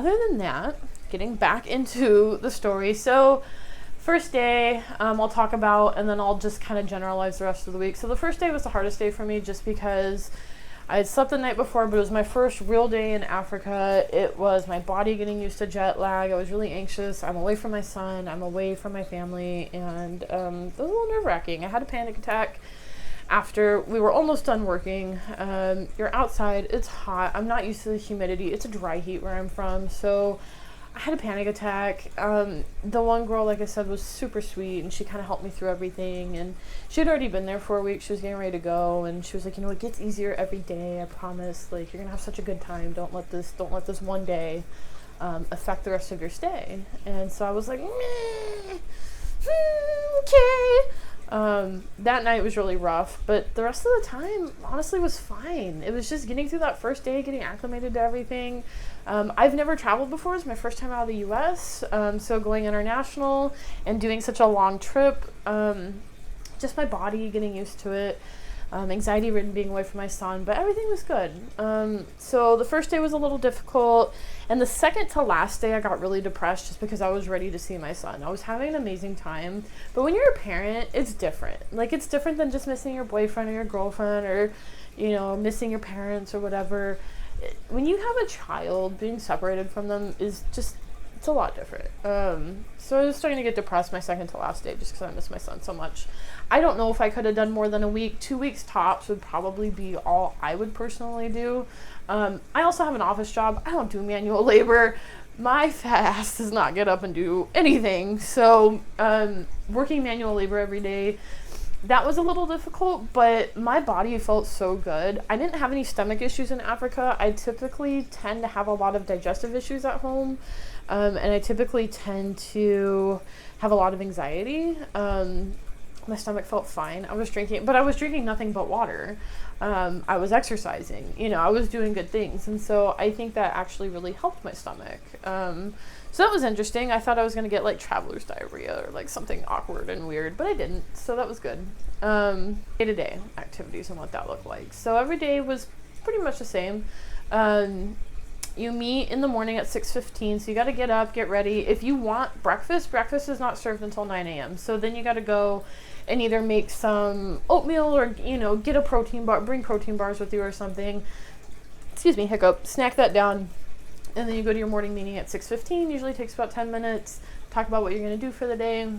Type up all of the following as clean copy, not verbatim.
Other than that, getting back into the story. So first day, I'll talk about, and then I'll just kind of generalize the rest of the week. So the first day was the hardest day for me just because I had slept the night before, but it was my first real day in Africa. It was my body getting used to jet lag. I was really anxious. I'm away from my son. I'm away from my family. And it was a little nerve-wracking. I had a panic attack after we were almost done working. You're outside. It's hot. I'm not used to the humidity. It's a dry heat where I'm from. So I had a panic attack. The one girl, like I said, was super sweet, and she kind of helped me through everything. And she had already been there for a week. She was getting ready to go, and she was like, it gets easier every day. I promise. Like, you're gonna have such a good time. Don't let this one day affect the rest of your stay. And so I was like, meh, okay. That night was really rough, but the rest of the time honestly was fine. It was just getting through that first day, getting acclimated to everything. I've never traveled before. It's my first time out of the US. So going international and doing such a long trip, just my body getting used to it. Anxiety ridden being away from my son, but everything was good. So the first day was a little difficult, and the second to last day I got really depressed just because I was ready to see my son. I was having an amazing time, but when you're a parent, it's different. Like, it's different than just missing your boyfriend or your girlfriend, or missing your parents or whatever. When you have a child, being separated from them is just, it's a lot different. So I was starting to get depressed my second to last day just because I miss my son so much. I don't know if I could have done more than a week. 2 weeks tops would probably be all I would personally do. I also have an office job. I don't do manual labor. My fat ass does not get up and do anything. So working manual labor every day, that was a little difficult, but my body felt so good. I didn't have any stomach issues in Africa. I typically tend to have a lot of digestive issues at home, and I typically tend to have a lot of anxiety. My stomach felt fine. I was drinking nothing but water. I was exercising, I was doing good things. And so I think that actually really helped my stomach. So that was interesting. I thought I was going to get like traveler's diarrhea or like something awkward and weird, but I didn't. So that was good. Day-to-day activities and what that looked like. So every day was pretty much the same. You meet in the morning at 6:15, so you got to get up, get ready. If you want breakfast is not served until 9 a.m. So then you got to go and either make some oatmeal or, get a protein bar, bring protein bars with you or something. Excuse me, hiccup. Snack that down. And then you go to your morning meeting at 6:15. Usually takes about 10 minutes. Talk about what you're going to do for the day.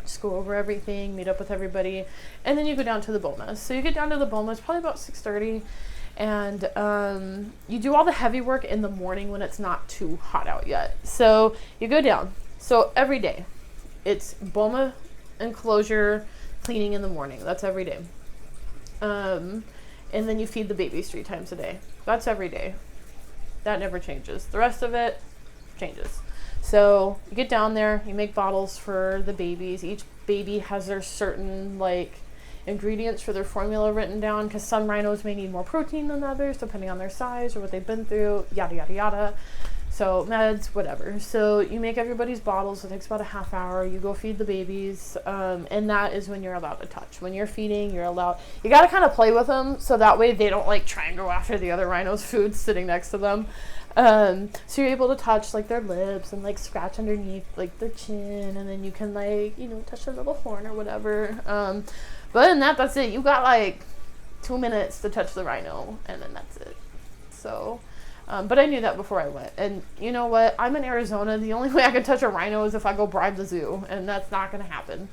Just go over everything, meet up with everybody. And then you go down to the Boma. So you get down to the Boma, it's probably about 6:30. And you do all the heavy work in the morning when it's not too hot out yet. So you go down. So every day, it's Boma enclosure cleaning in the morning. That's every day. And then you feed the babies 3 times a day. That's every day. That never changes. The rest of it changes. So you get down there, you make bottles for the babies. Each baby has their certain ingredients for their formula written down, because some rhinos may need more protein than others depending on their size or what they've been through, yada yada yada. So meds, whatever. So you make everybody's bottles. It takes about a half hour. You go feed the babies, and that is when you're allowed to touch. When you're feeding, you got to kind of play with them so that way they don't try and go after the other rhinos' food sitting next to them. So you're able to touch their lips and scratch underneath their chin, and then you can touch their little horn or whatever. But other than that, that's it. You got 2 minutes to touch the rhino, and then that's it. So, but I knew that before I went. And you know what? I'm in Arizona. The only way I can touch a rhino is if I go bribe the zoo, and that's not going to happen.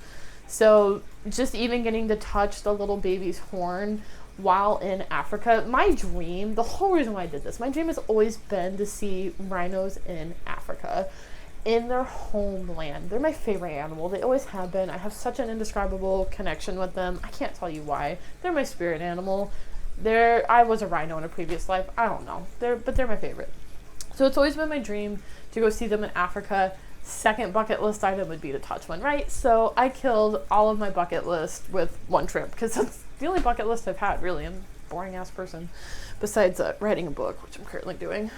So just even getting to touch the little baby's horn while in Africa, my dream, the whole reason why I did this, my dream has always been to see rhinos in Africa, in their homeland. They're my favorite animal. They always have been. I have such an indescribable connection with them. I can't tell you why. They're my spirit animal. I was a rhino in a previous life. I don't know. But they're my favorite. So it's always been my dream to go see them in Africa. Second bucket list item would be to touch one, right? So I killed all of my bucket list with one trip, because that's the only bucket list I've had, really. I'm a boring ass person, besides writing a book, which I'm currently doing.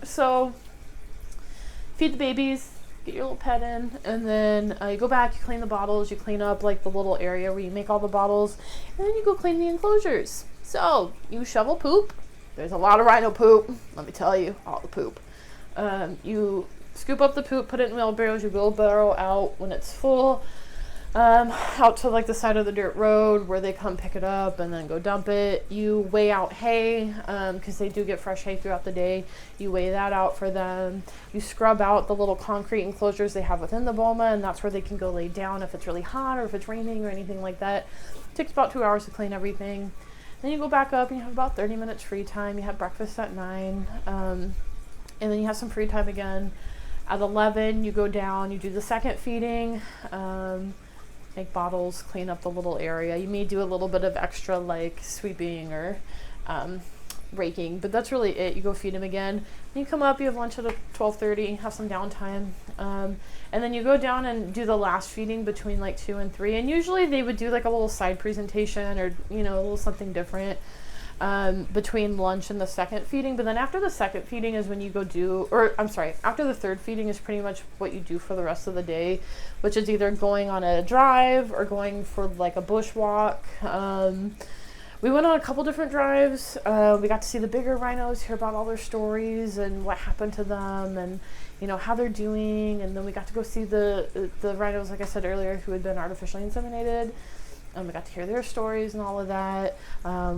So feed the babies, get your little pet in, and then you go back, you clean the bottles, you clean up the little area where you make all the bottles, and then you go clean the enclosures. So you shovel poop. There's a lot of rhino poop, let me tell you, all the poop. You scoop up the poop, put it in wheelbarrows, you wheelbarrow out when it's full, out to like the side of the dirt road where they come pick it up and then go dump it. You weigh out hay, because they do get fresh hay throughout the day. You weigh that out for them. You scrub out the little concrete enclosures they have within the boma, and that's where they can go lay down if it's really hot or if it's raining or anything like that. It takes about 2 hours to clean everything. Then you go back up and you have about 30 minutes free time. You have breakfast at 9, and then you have some free time again. At 11, you go down, you do the second feeding, make bottles, clean up the little area. You may do a little bit of extra like sweeping or raking, but that's really it. You go feed them again. Then you come up, you have lunch at 12:30, have some downtime, and then you go down and do the last feeding between like 2 and 3. And usually they would do like a little side presentation or, you know, a little something different between lunch and the second feeding. But then after the second feeding is when you go do, or I'm sorry, after the third feeding is pretty much what you do for the rest of the day, which is either going on a drive or going for like a bushwalk. We went on a couple different drives. We got to see the bigger rhinos, hear about all their stories and what happened to them and, you know, how they're doing. And then we got to go see the rhinos, like I said earlier, who had been artificially inseminated. We got to hear their stories and all of that.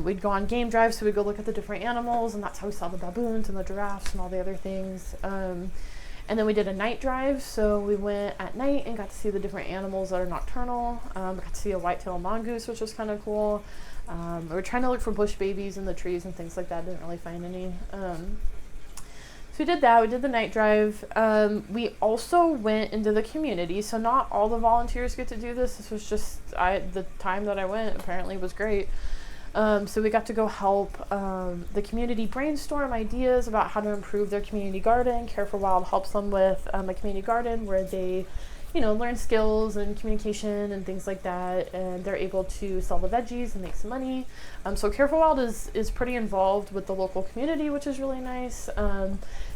We'd go on game drives, so we'd go look at the different animals, and that's how we saw the baboons and the giraffes and all the other things. And then we did a night drive, so we went at night and got to see the different animals that are nocturnal. We got to see a white-tailed mongoose, which was kind of cool. We were trying to look for bush babies in the trees and things like that. Didn't really find any. So we did that. We did the night drive. We also went into the community. So not all the volunteers get to do this. This was just the time that I went apparently was great. So we got to go help the community brainstorm ideas about how to improve their community garden. Care for Wild helps them with a community garden where they, you know, learn skills and communication and things like that, and they're able to sell the veggies and make some money. So Care for Wild is pretty involved with the local community, which is really nice.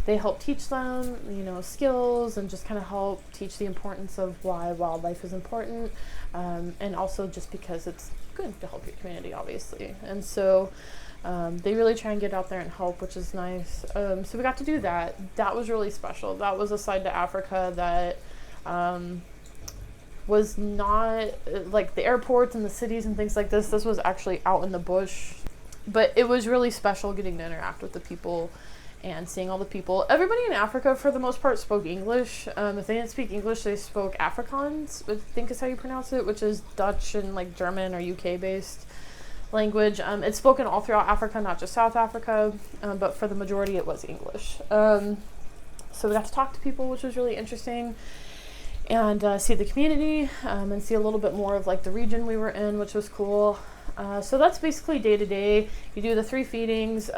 They help teach them, you know, skills and just kind of help teach the importance of why wildlife is important, and also just because it's good to help your community, obviously. And so they really try and get out there and help, which is nice. So we got to do that. That was really special. That was a side to Africa that was not like the airports and the cities and things like this. This was actually out in the bush, but it was really special getting to interact with the people and seeing all the people. Everybody in Africa, for the most part, spoke English. If they didn't speak English, they spoke Afrikaans, I think is how you pronounce it, which is Dutch and like German or UK based language. It's spoken all throughout Africa, not just South Africa, but for the majority it was English. So we got to talk to people, which was really interesting, and see the community, and see a little bit more of like the region we were in, which was cool. So that's basically day to day. You do the 3 feedings.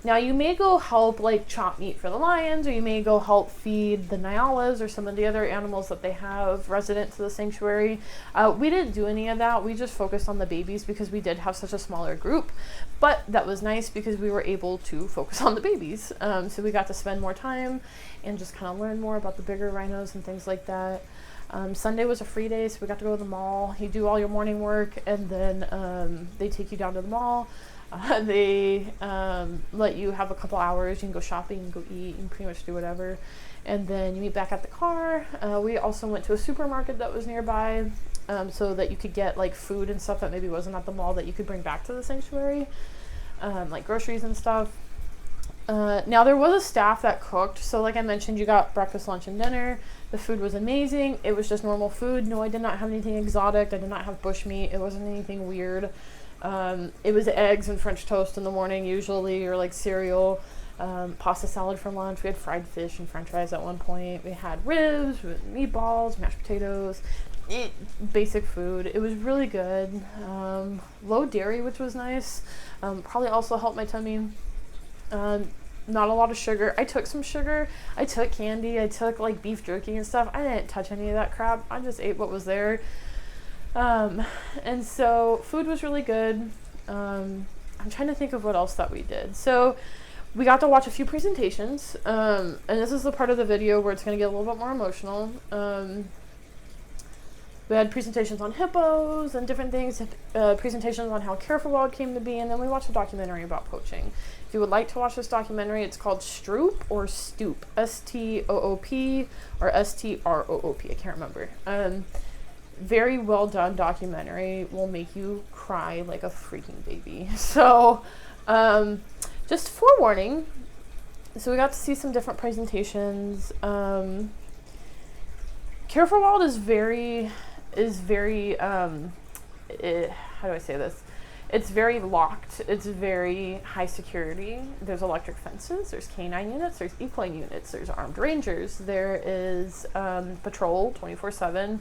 Now you may go help like chop meat for the lions, or you may go help feed the nyalas or some of the other animals that they have resident to the sanctuary. We didn't do any of that. We just focused on the babies because we did have such a smaller group, but that was nice because we were able to focus on the babies. So we got to spend more time and just kind of learn more about the bigger rhinos and things like that. Sunday was a free day, so we got to go to the mall. You do all your morning work, and then they take you down to the mall. They let you have a couple hours. You can go shopping, you can go eat, you can pretty much do whatever. And then you meet back at the car. We also went to a supermarket that was nearby, so that you could get like food and stuff that maybe wasn't at the mall that you could bring back to the sanctuary, like groceries and stuff. Now there was a staff that cooked, so like I mentioned, you got breakfast, lunch, and dinner. The food was amazing. It was just normal food. No, I did not have anything exotic. I did not have bushmeat. It wasn't anything weird. It was eggs and French toast in the morning usually, or like cereal, pasta salad for lunch. We had fried fish and French fries at one point. We had ribs, meatballs, mashed potatoes, basic food. It was really good. Low dairy, which was nice. Probably also helped my tummy. Not a lot of sugar. I took some sugar. I took candy. I took like beef jerky and stuff. I didn't touch any of that crap. I just ate what was there. And so food was really good. I'm trying to think of what else that we did. So we got to watch a few presentations. And this is the part of the video where it's going to get a little bit more emotional. We had presentations on hippos and different things, presentations on how Care for Wild came to be, and then we watched a documentary about poaching. If you would like to watch this documentary, it's called Stroop or Stoop, S-T-O-O-P or S-T-R-O-O-P. I can't remember. Very well done documentary. Will make you cry like a freaking baby. So, just forewarning. So we got to see some different presentations. Care for Wild is very, how do I say this? It's very locked. It's very high security. There's electric fences. There's canine units. There's equine units. There's armed rangers. There is patrol 24/7.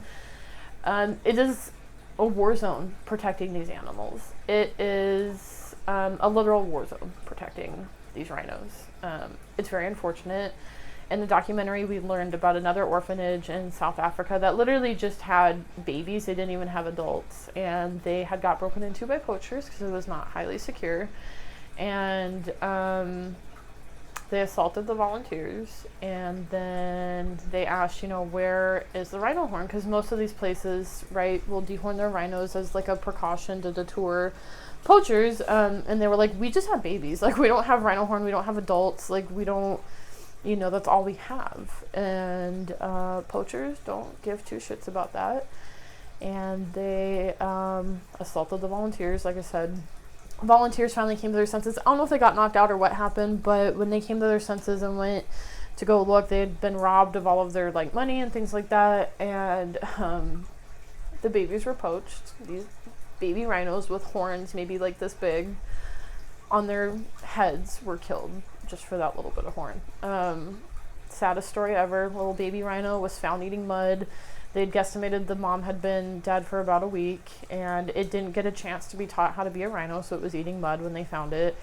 It is a war zone protecting these animals. It is a literal war zone protecting these rhinos. It's very unfortunate. In the documentary, we learned about another orphanage in South Africa that literally just had babies. They didn't even have adults. And they had got broken into by poachers because it was not highly secure. And they assaulted the volunteers. And then they asked, where is the rhino horn? Because most of these places, right, will dehorn their rhinos as like a precaution to deter poachers. And they were like, we just have babies. Like, we don't have rhino horn. We don't have adults. Like, we don't... that's all we have. And poachers don't give two shits about that. And they assaulted the volunteers, like I said. Volunteers finally came to their senses. I don't know if they got knocked out or what happened, but when they came to their senses and went to go look, they had been robbed of all of their money and things like that. And the babies were poached. These baby rhinos with horns maybe like this big on their heads were killed just for that little bit of horn. Saddest story ever. Little baby rhino was found eating mud. They'd guesstimated the mom had been dead for about a week, and it didn't get a chance to be taught how to be a rhino, so it was eating mud when they found it.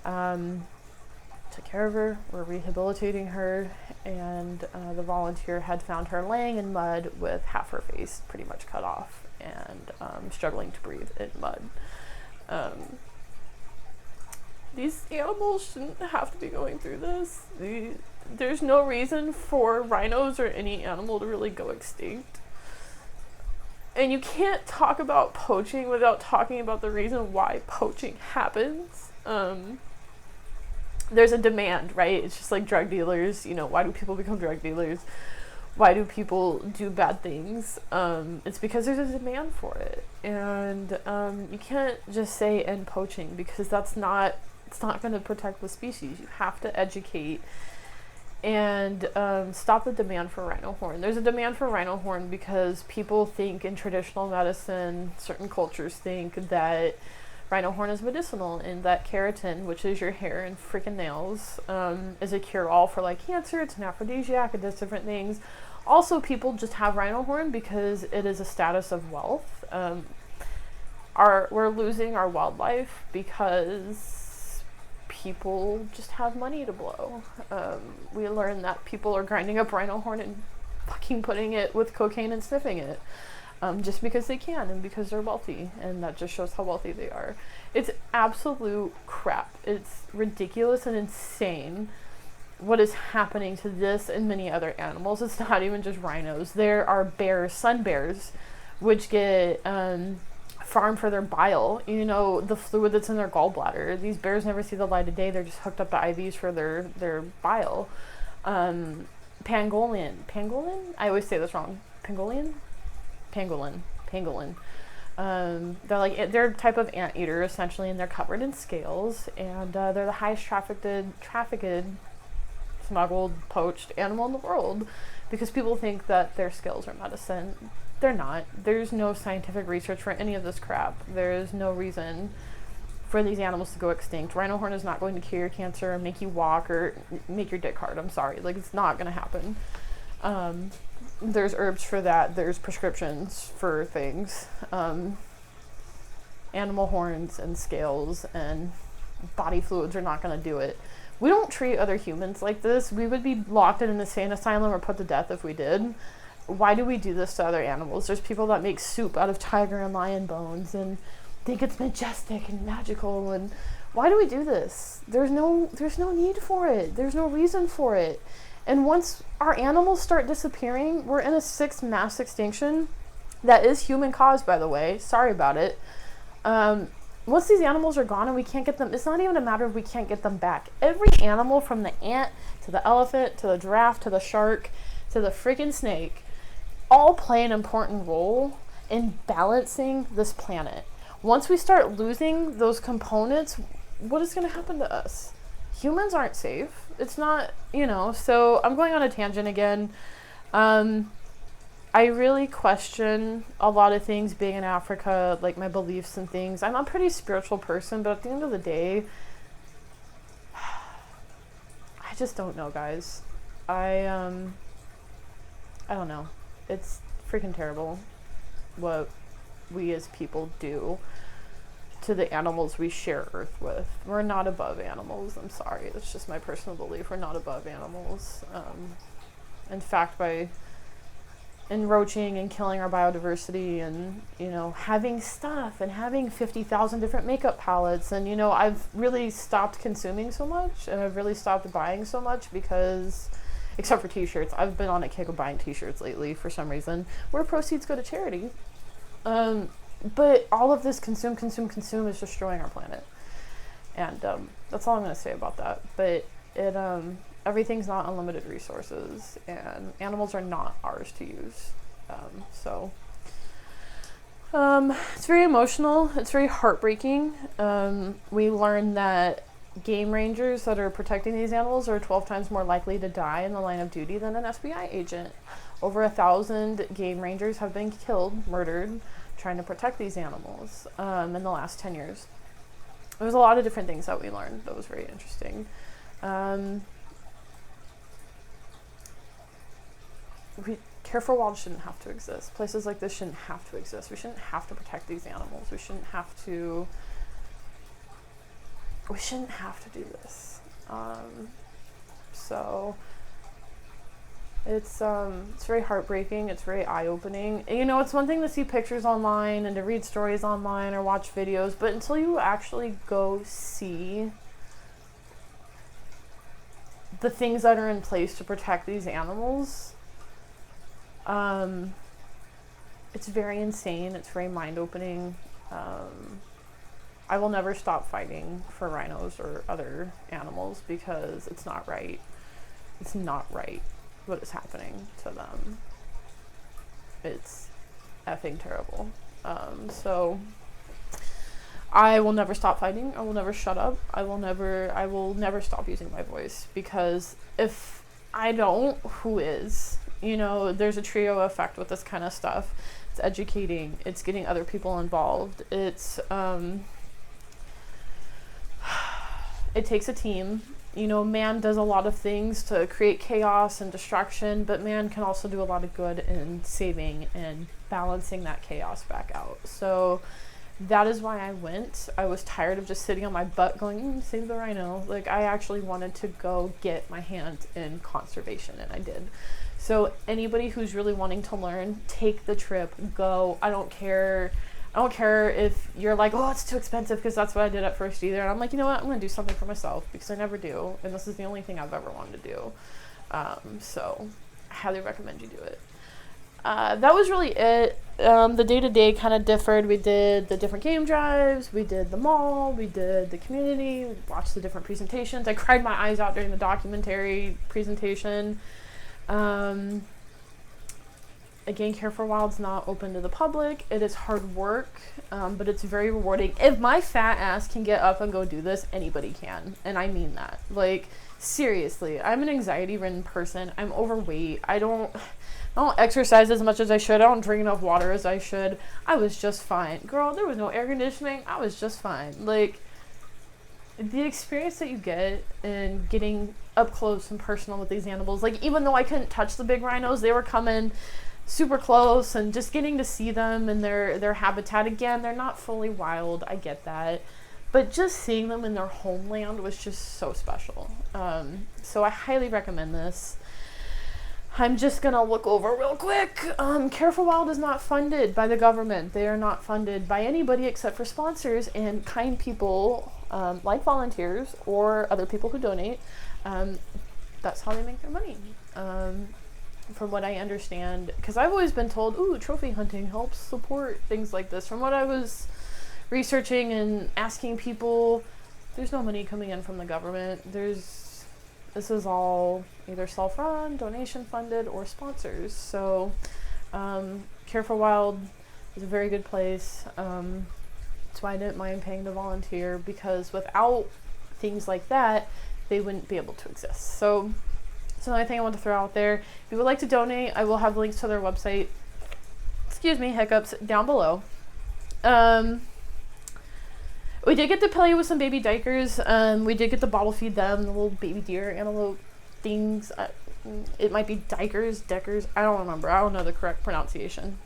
Took care of her. We're rehabilitating her, and the volunteer had found her laying in mud with half her face pretty much cut off and struggling to breathe in mud. These animals shouldn't have to be going through this. There's no reason for rhinos or any animal to really go extinct. And you can't talk about poaching without talking about the reason why poaching happens. There's a demand, right? It's just like drug dealers. Why do people become drug dealers? Why do people do bad things? It's because there's a demand for it. And you can't just say end poaching, because it's not going to protect the species. You have to educate and stop the demand for rhino horn. There's a demand for rhino horn because people think in traditional medicine, certain cultures think that rhino horn is medicinal, and that keratin, which is your hair and freaking nails, is a cure-all for cancer. It's an aphrodisiac. It does different things. Also, people just have rhino horn because it is a status of wealth. We're losing our wildlife because people just have money to blow. We learned that people are grinding up rhino horn and fucking putting it with cocaine and sniffing it, just because they can and because they're wealthy, and that just shows how wealthy they are. It's absolute crap. It's ridiculous and insane what is happening to this and many other animals. It's not even just rhinos. There are bears, sun bears, which get farmed for their bile, the fluid that's in their gallbladder. These bears never see the light of day. They're just hooked up to IVs for their bile. Pangolin. I always say this wrong. Pangolin. They're a type of anteater essentially, and they're covered in scales, and they're the highest trafficked, smuggled, poached animal in the world, because people think that their scales are medicine. They're not. There's no scientific research for any of this crap. There is no reason for these animals to go extinct. Rhino horn is not going to cure your cancer or make you walk or make your dick hard. I'm sorry. It's not going to happen. There's herbs for that. There's prescriptions for things. Animal horns and scales and body fluids are not going to do it. We don't treat other humans like this. We would be locked in an insane asylum or put to death if we did. Why do we do this to other animals? There's people that make soup out of tiger and lion bones and think it's majestic and magical. And why do we do this? There's no need for it. There's no reason for it. And once our animals start disappearing, we're in a 6th mass extinction that is human caused, by the way. Sorry about it. once these animals are gone and we can't get them, it's not even a matter of we can't get them back. Every animal, from the ant to the elephant to the giraffe to the shark to the freaking snake, all play an important role in balancing this planet. Once we start losing those components, what is going to happen to us? Humans aren't safe. It's not, so I'm going on a tangent again. I really question a lot of things being in Africa, like my beliefs and things. I'm a pretty spiritual person, but at the end of the day, I just don't know, guys. I don't know. It's freaking terrible what we as people do to the animals we share Earth with. We're not above animals. I'm sorry. That's just my personal belief. We're not above animals. In fact, by enroaching and killing our biodiversity and, having stuff and having 50,000 different makeup palettes. And, I've really stopped consuming so much, and I've really stopped buying so much because, except for t-shirts, I've been on a kick of buying t-shirts lately for some reason, where proceeds go to charity. But all of this consume is destroying our planet. And that's all I'm going to say about that. But everything's not unlimited resources, and animals are not ours to use. It's very emotional. It's very heartbreaking. We learned that game rangers that are protecting these animals are 12 times more likely to die in the line of duty than an FBI agent. Over 1,000 game rangers have been killed, murdered, trying to protect these animals in the last 10 years. There was a lot of different things that we learned that was very interesting. Care for Wild shouldn't have to exist. Places like this shouldn't have to exist. We shouldn't have to protect these animals. We shouldn't have to do this. So it's very heartbreaking. It's very eye-opening. It's one thing to see pictures online and to read stories online or watch videos, but until you actually go see the things that are in place to protect these animals, it's very insane. It's very mind-opening. I will never stop fighting for rhinos or other animals because it's not right. It's not right what is happening to them. It's effing terrible. So I will never stop fighting. I will never shut up. I will never stop using my voice, because if I don't, who is? There's a trio effect with this kind of stuff. It's educating. It's getting other people involved. It's, it takes a team. Man does a lot of things to create chaos and destruction, but man can also do a lot of good in saving and balancing that chaos back out. So that is why I went. I was tired of just sitting on my butt going, save the rhino. Like, I actually wanted to go get my hand in conservation, and I did. So anybody who's really wanting to learn, take the trip, go. I don't care if you're like, oh, it's too expensive, because that's what I did at first either. And I'm like, you know what? I'm going to do something for myself, because I never do. And this is the only thing I've ever wanted to do. So I highly recommend you do it. That was really it. The day-to-day kind of differed. We did the different game drives. We did the mall. We did the community. We watched the different presentations. I cried my eyes out during the documentary presentation. Again, Care for Wild's not open to the public. It is hard work, but it's very rewarding. If my fat ass can get up and go do this, anybody can. And I mean that. Like, seriously, I'm an anxiety-ridden person. I'm overweight. I don't exercise as much as I should. I don't drink enough water as I should. I was just fine. Girl, there was no air conditioning. I was just fine. Like, the experience that you get in getting up close and personal with these animals, like, even though I couldn't touch the big rhinos, they were coming super close, and just getting to see them in their habitat again. They're not fully wild, I get that, but just seeing them in their homeland was just so special. So I highly recommend this. I'm just gonna look over real quick. Care for Wild is not funded by the government. They are not funded by anybody except for sponsors and kind people, like volunteers or other people who donate. That's how they make their money. From what I understand, because I've always been told, ooh, trophy hunting helps support things like this. From what I was researching and asking people. There's no money coming in from the government. This is all either self-run, donation funded, or sponsors. So Care for Wild is a very good place. That's why I didn't mind paying to volunteer, because without things like that, they wouldn't be able to exist. So it's another thing I want to throw out there. If you would like to donate, I will have links to their website, hiccups, down below. We did get to play with some baby dikers. We did get to bottle feed them, the little baby deer antelope things. It might be deckers. I don't remember. I don't know the correct pronunciation.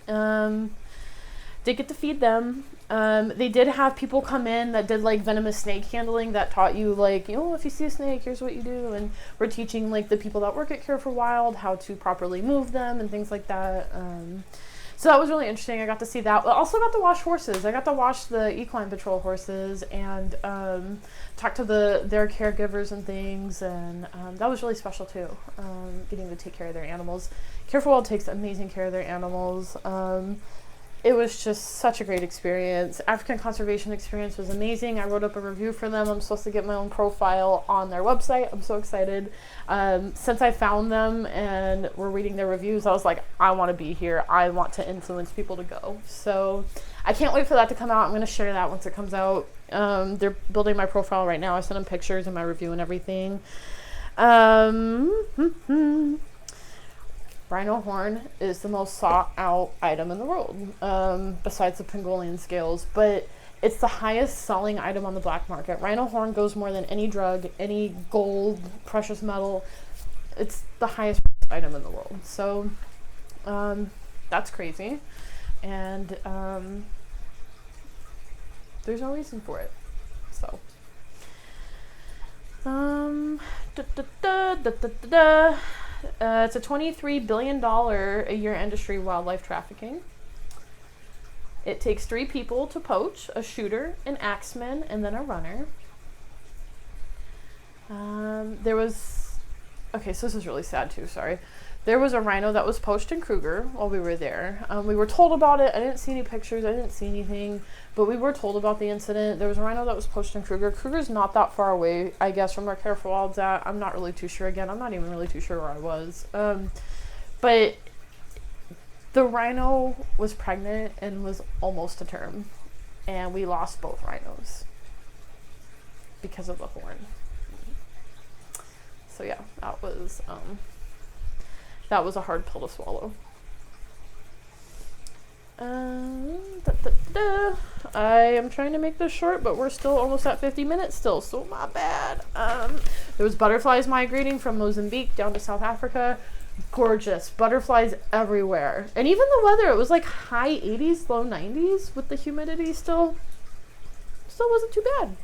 Did get to feed them. They did have people come in that did like venomous snake handling, that taught you like, if you see a snake, here's what you do. And we're teaching like the people that work at Care for Wild how to properly move them and things like that. So that was really interesting. I got to see that. I also got to watch horses. I got to watch the equine patrol horses and talk to their caregivers and things. And that was really special too, getting to take care of their animals. Care for Wild takes amazing care of their animals. It was just such a great experience. African Conservation Experience was amazing. I wrote up a review for them. I'm supposed to get my own profile on their website. I'm so excited. Since I found them and we're reading their reviews, I was like, I want to be here. I want to influence people to go. So I can't wait for that to come out. I'm going to share that once it comes out. They're building my profile right now. I sent them pictures and my review and everything. Rhino horn is the most sought out item in the world, besides the Pangolian scales, but it's the highest selling item on the black market. Rhino horn goes more than any drug, any gold, precious metal. It's the highest item in the world. So that's crazy. And there's no reason for it. So it's a $23 billion a year industry, wildlife trafficking. It takes 3 people to poach: a shooter, an axeman, and then a runner. So this is really sad too, sorry. There was a rhino that was poached in Kruger while we were there. We were told about it. I didn't see any pictures. I didn't see anything, but we were told about the incident. There was a rhino that was poached in Kruger. Kruger's not that far away, I guess, from where Care for Wild's at. I'm not really too sure. Again, I'm not even really too sure where I was. But the rhino was pregnant and was almost to term, and we lost both rhinos because of the horn. So yeah, that was a hard pill to swallow. I am trying to make this short, but we're still almost at 50 minutes still, so my bad. There was butterflies migrating from Mozambique down to South Africa. Gorgeous. Butterflies everywhere. And even the weather, it was like high 80s, low 90s with the humidity still wasn't too bad.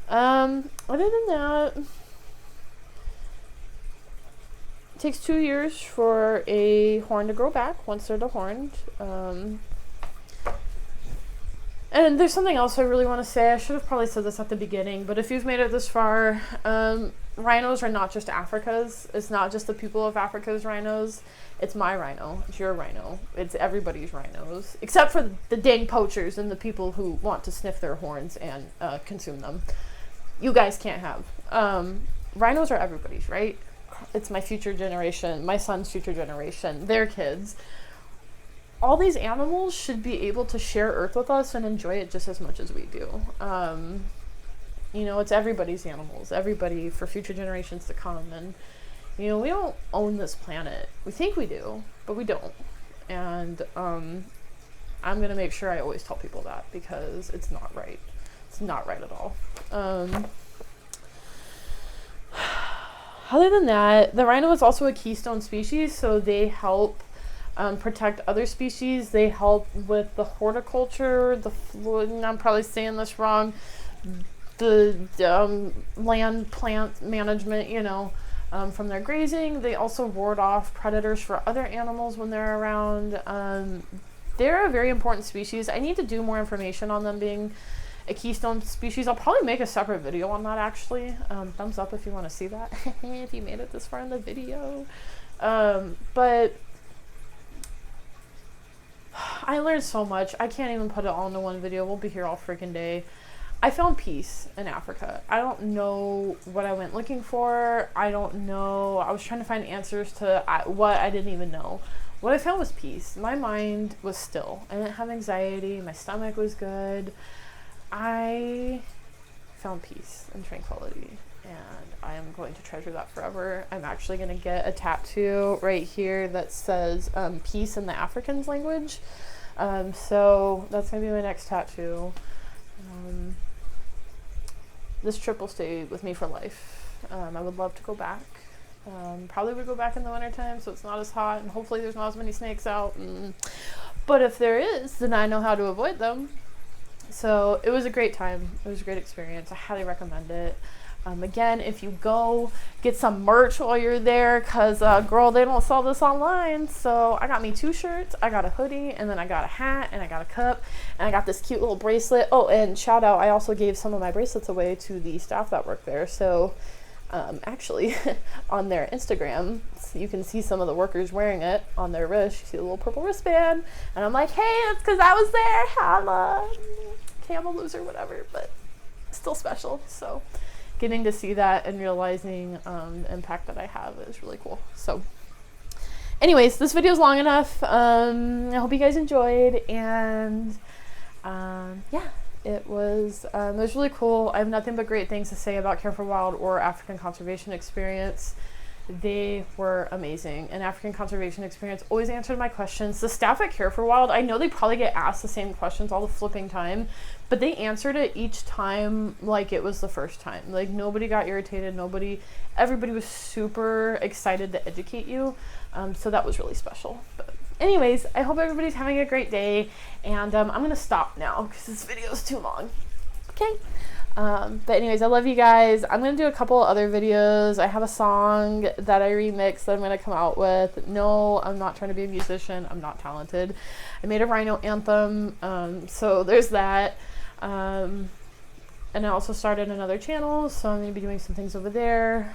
Other than that, it takes 2 years for a horn to grow back once they're dehorned. And there's something else I really want to say. I should have probably said this at the beginning, but if you've made it this far, rhinos are not just Africa's. It's not just the people of Africa's rhinos. It's my rhino. It's your rhino. It's everybody's rhinos, except for the dang poachers and the people who want to sniff their horns and consume them. You guys can't have. Rhinos are everybody's, right? It's my future generation, my son's future generation, their kids. All these animals should be able to share Earth with us and enjoy it just as much as we do. It's everybody's animals, everybody for future generations to come. And, we don't own this planet. We think we do, but we don't. And I'm going to make sure I always tell people that, because it's not right. It's not right at all. Other than that, the rhino is also a keystone species, so they help protect other species. They help with the horticulture, I'm probably saying this wrong, the land plant management, from their grazing. They also ward off predators for other animals when they're around. They're a very important species. I need to do more information on them being a keystone species. I'll probably make a separate video on that, actually. Thumbs up if you want to see that, if you made it this far in the video. But I learned so much. I can't even put it all into one video. We'll be here all freaking day. I found peace in Africa. I don't know what I went looking for. I don't know. I was trying to find answers to what I didn't even know. What I found was peace. My mind was still. I didn't have anxiety. My stomach was good. I found peace and tranquility, and I am going to treasure that forever. I'm actually going to get a tattoo right here that says peace in the African's language. So that's going to be my next tattoo. This trip will stay with me for life. I would love to go back. Probably would go back in the wintertime so it's not as hot, and hopefully there's not as many snakes out. But if there is, then I know how to avoid them. So it was a great time. It was a great experience. I highly recommend it. Again, if you go, get some merch while you're there, because girl, they don't sell this online. So I got me 2 shirts, I got a hoodie, and then I got a hat, and I got a cup, and I got this cute little bracelet. Oh, and shout out, I also gave some of my bracelets away to the staff that work there. So actually on their Instagram, you can see some of the workers wearing it on their wrist. You see the little purple wristband, and I'm like, hey, it's because I was there. Holla. Okay, I'm a loser, whatever, but still special. So getting to see that and realizing the impact that I have is really cool. So anyways, this video is long enough. I hope you guys enjoyed, and yeah, it was really cool. I have nothing but great things to say about Care for Wild or African Conservation Experience. They were amazing, and African Conservation Experience always answered my questions. The staff at Care for Wild, I know they probably get asked the same questions all the flipping time, but they answered it each time like it was the first time. Like, nobody got irritated, everybody was super excited to educate you. So that was really special. But anyways, I hope everybody's having a great day, and I'm gonna stop now because this video is too long. Okay. But anyways, I love you guys. I'm gonna do a couple other videos. I have a song that I remixed that I'm gonna come out with. No, I'm not trying to be a musician. I'm not talented. I made a Rhino anthem, so there's that. And I also started another channel, so I'm gonna be doing some things over there.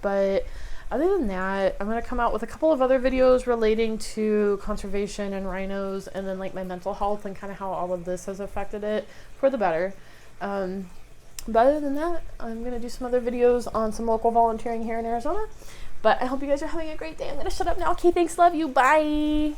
But other than that, I'm gonna come out with a couple of other videos relating to conservation and rhinos, and then like my mental health and kind of how all of this has affected it for the better. But other than that, I'm going to do some other videos on some local volunteering here in Arizona. But I hope you guys are having a great day. I'm going to shut up now. Okay, thanks. Love you. Bye.